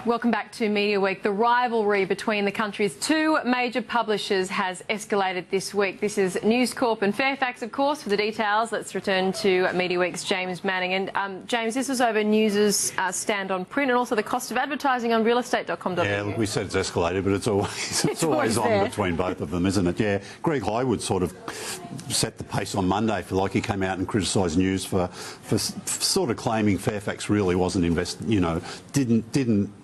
Welcome back to Media Week. The rivalry between the country's two major publishers has escalated this week. This is News Corp and Fairfax, of course. For the details, let's return to Media Week's James Manning. And James, this was over News's stand on print and also the cost of advertising on realestate.com.au. Yeah, look, we said it's escalated, but it's always on between both of them, isn't it? Yeah, Greg Highwood sort of set the pace on Monday. For like he came out and criticised News for sort of claiming Fairfax really wasn't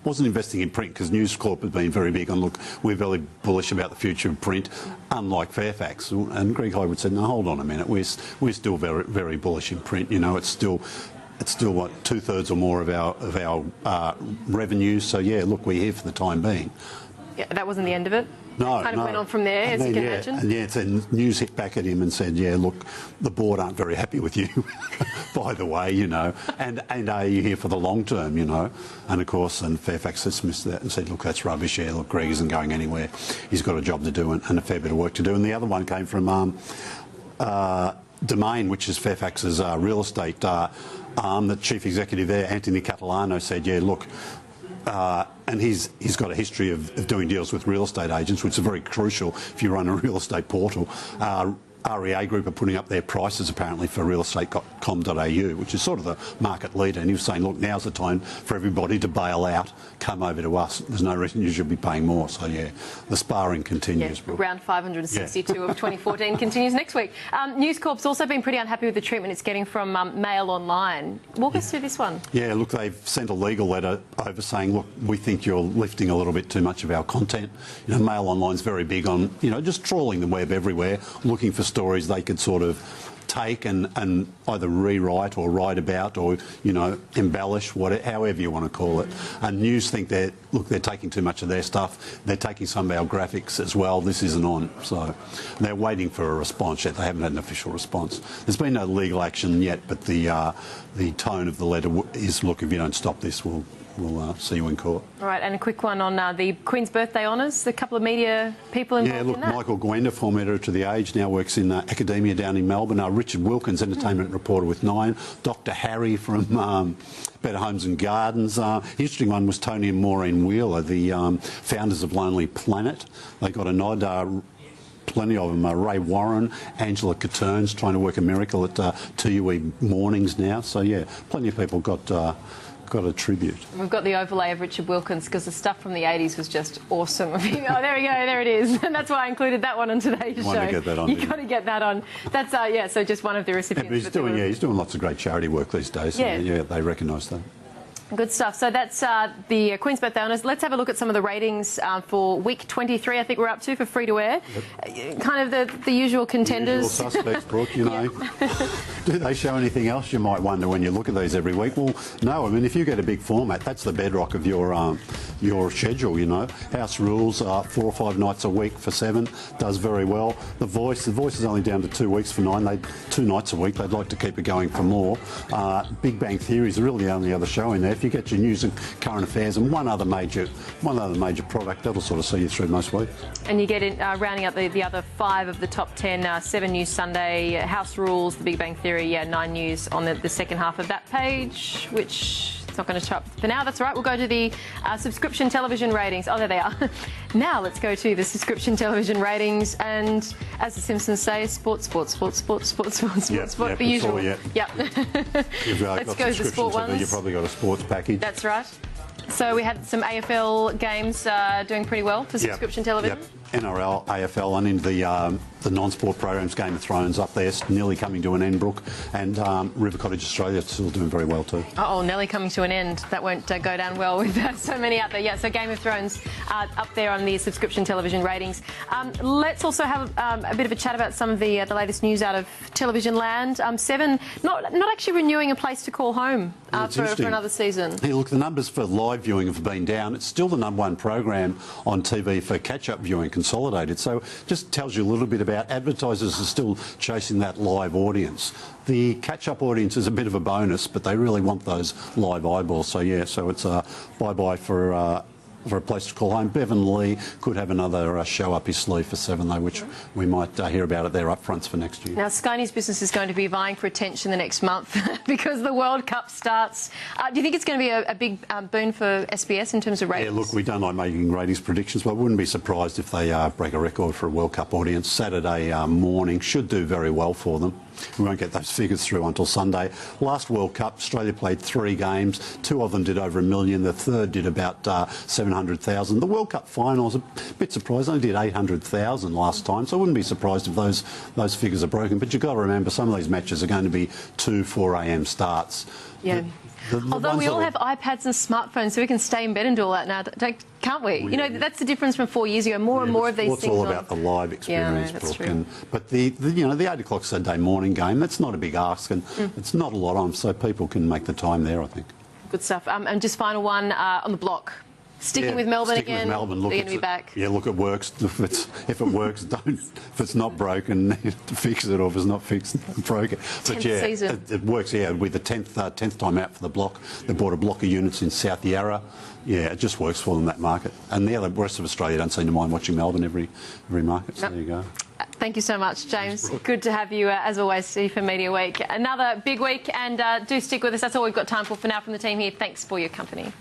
wasn't investing in print, because News Corp has been very big on, look, we're very bullish about the future of print, unlike Fairfax. And Greg Highwood said, no, hold on a minute, we're still very, very bullish in print. You know, it's still what, 2/3 or more of our revenues. So yeah, look, we're here for the time being. Yeah, that wasn't the end of it. No, kind of went on from there, as you can imagine. And yeah, so News hit back at him and said, yeah, look, the board aren't very happy with you, by the way, you know, and are you here for the long term, you know? And of course, and Fairfax dismissed that and said, look, that's rubbish, yeah, look, Greg isn't going anywhere. He's got a job to do and a fair bit of work to do. And the other one came from Domain, which is Fairfax's real estate arm. The chief executive there, Anthony Catalano, said, yeah, look, and he's got a history of doing deals with real estate agents, which is very crucial if you run a real estate portal. REA Group are putting up their prices apparently for realestate.com.au, which is sort of the market leader, and he was saying, look, now's the time for everybody to bail out, come over to us. There's no reason you should be paying more. So yeah, the sparring continues. Yeah, round 562 of 2014 continues next week. News Corp's also been pretty unhappy with the treatment it's getting from MailOnline. Walk us through this one. Yeah, look, they've sent a legal letter over saying, look, we think you're lifting a little bit too much of our content. You know, MailOnline's very big on, you know, just trawling the web everywhere, looking for stories they could sort of take and either rewrite or write about or, you know, embellish, however you want to call it. And News think they're taking too much of their stuff. They're taking some of our graphics as well. This isn't on. So they're waiting for a response yet. They haven't had an official response. There's been no legal action yet, but the tone of the letter is, look, if you don't stop this, we'll see you in court. All right, and a quick one on the Queen's birthday honours. A couple of media people involved in that. Yeah, look, Michael Gwenda, former editor to The Age, now works in academia down in Melbourne. Richard Wilkins, entertainment reporter with Nine. Dr Harry from Better Homes and Gardens. Interesting one was Tony and Maureen Wheeler, the founders of Lonely Planet. They got a nod. Plenty of them. Ray Warren, Angela Catterns trying to work a miracle at TUE mornings now. So yeah, plenty of people got a tribute. We've got the overlay of Richard Wilkins because the stuff from the 80s was just awesome. Oh, there we go, there it is. And that's why I included that one on today's show. Get that on, You've got to get that on. That's, yeah, so just one of the recipients. Yeah, but he's doing lots of great charity work these days. So yeah, they recognise that. Good stuff. So that's the Queen's birthday honours. Let's have a look at some of the ratings for week 23, I think we're up to, for free-to-air. Yep. Kind of the usual contenders. The usual suspects, Brooke, you know. Do they show anything else, you might wonder, when you look at these every week? Well, no. I mean, if you get a big format, that's the bedrock of your schedule, you know. House Rules, 4 or 5 nights a week for 7, does very well. The Voice is only down to 2 weeks for 9. 2 nights a week. They'd like to keep it going for more. Big Bang Theory is really the only other show in there. If you get your news and current affairs and one other major product, that'll sort of see you through most weeks. And you get in, rounding up the other 5 of the top 10, 7 News Sunday, House Rules, The Big Bang Theory, 9 News on the second half of that page, which it's not going to show up for now. That's all right. We'll go to the subscription television ratings. Oh, there they are. Now let's go to the subscription television ratings. And as the Simpsons say, sport. The usual. Yep. Let's go to the sport ones. You've probably got a sports package. That's right. So we had some AFL games doing pretty well for subscription television. Yep. NRL, AFL, and in the non-sport programs, Game of Thrones up there, nearly coming to an end, Brooke, and River Cottage Australia still doing very well too. Oh, nearly coming to an end. That won't go down well with so many out there. Yeah, so Game of Thrones up there on the subscription television ratings. Let's also have a bit of a chat about some of the latest news out of television land. Seven, not actually renewing A Place to Call Home for another season. Hey, look, the numbers for live viewing have been down. It's still the #1 program on TV for catch-up viewing, consolidated. So just tells you a little bit about advertisers are still chasing that live audience. The catch-up audience is a bit of a bonus, but they really want those live eyeballs. So yeah, so it's a bye-bye for for a place to call home. Bevan Lee could have another show up his sleeve for 7 though, which we might hear about at their upfronts for next year. Now, Sky News Business is going to be vying for attention the next month because the World Cup starts. Do you think it's going to be a big boon for SBS in terms of ratings? Yeah, look, we don't like making ratings predictions, but I wouldn't be surprised if they break a record for a World Cup audience. Saturday morning should do very well for them. We won't get those figures through until Sunday. Last World Cup, Australia played 3 games. 2 of them did over 1 million. The third did about 700,000. The World Cup final was a bit surprised. Only did 800,000 last time, so I wouldn't be surprised if those figures are broken. But you've got to remember, some of these matches are going to be 2, 4 a.m. starts. Yeah. Although we all have iPads and smartphones, so we can stay in bed and do all that now, can't we? You know, that's the difference from 4 years ago. More and more of these things. It's all about the live experience, Brooke. But the 8 o'clock Saturday morning game, that's not a big ask, and it's not a lot on, so people can make the time there, I think. Good stuff. And just final one on the block. Sticking with Melbourne again. With Melbourne. Look, they're going to be back. Yeah, look, it works. If it works, don't. If it's not broken, fix it. Or if it's not fixed, broke it. But yeah, it works. Yeah, with the 10th time out for the block, they bought a block of units in South Yarra. Yeah, it just works for them, that market. And the rest of Australia don't seem to mind watching Melbourne every market. So there you go. Thank you so much, James. Good to have you, as always, Steve, for Media Week. Another big week, and do stick with us. That's all we've got time for now from the team here. Thanks for your company.